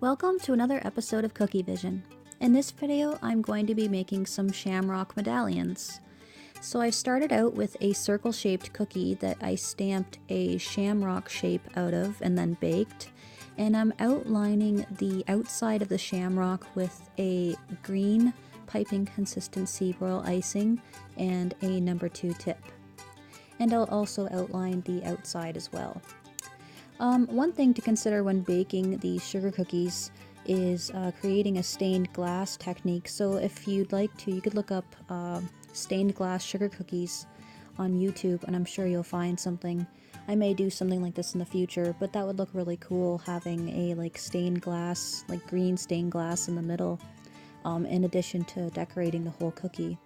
Welcome to another episode of Kookievision. In this video, I'm going to be making some Shamrock medallions. So I started out with a circle-shaped cookie that I stamped a shamrock shape out of and then baked. And I'm outlining the outside of the shamrock with a green piping consistency royal icing and a number 2 tip. And I'll also outline the outside as well. One thing to consider when baking these sugar cookies is creating a stained glass technique. So if you'd like to, you could look up stained glass sugar cookies on YouTube and I'm sure you'll find something. I may do something like this in the future, but that would look really cool, having a stained glass, green stained glass in the middle, in addition to decorating the whole cookie.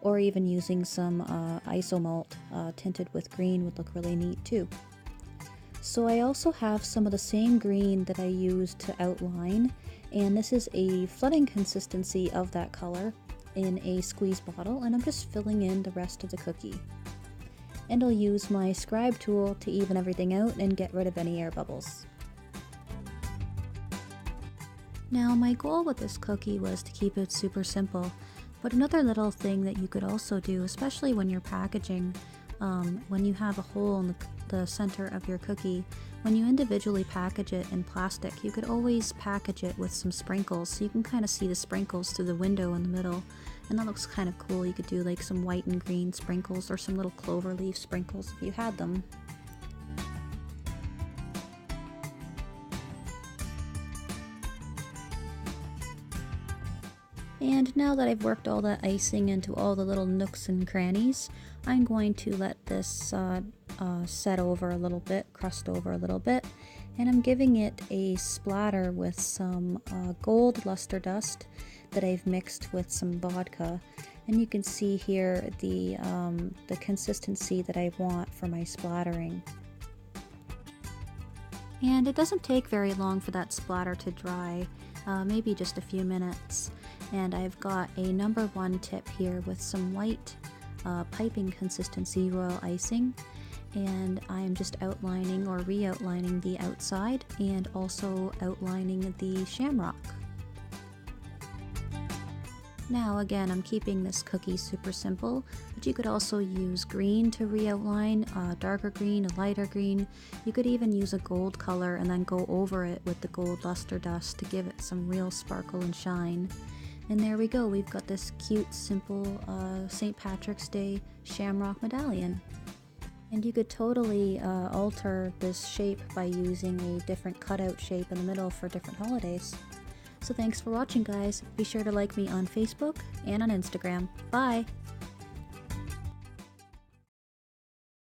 Or even using some isomalt tinted with green would look really neat too. So I also have some of the same green that I used to outline, and this is a flooding consistency of that color in a squeeze bottle, and I'm just filling in the rest of the cookie. And I'll use my scribe tool to even everything out and get rid of any air bubbles. Now my goal with this cookie was to keep it super simple, but another little thing that you could also do, especially when you're packaging, when you have a hole in the center of your cookie, when you individually package it in plastic, you could always package it with some sprinkles, so you can kind of see the sprinkles through the window in the middle, and that looks kind of cool. You could do some white and green sprinkles or some little clover leaf sprinkles if you had them. And now that I've worked all that icing into all the little nooks and crannies, I'm going to let this set over a little bit, crust over a little bit, and I'm giving it a splatter with some gold luster dust that I've mixed with some vodka. And you can see here the consistency that I want for my splattering. And it doesn't take very long for that splatter to dry, maybe just a few minutes. And I've got a number 1 tip here with some white piping consistency royal icing, and I'm just outlining or re-outlining the outside and also outlining the shamrock. Now again, I'm keeping this cookie super simple, but you could also use green to re-outline, darker green, a lighter green. You could even use a gold color and then go over it with the gold luster dust to give it some real sparkle and shine. And there we go, we've got this cute, simple St. Patrick's Day shamrock medallion. And you could totally alter this shape by using a different cutout shape in the middle for different holidays. So thanks for watching, guys. Be sure to like me on Facebook and on Instagram. Bye!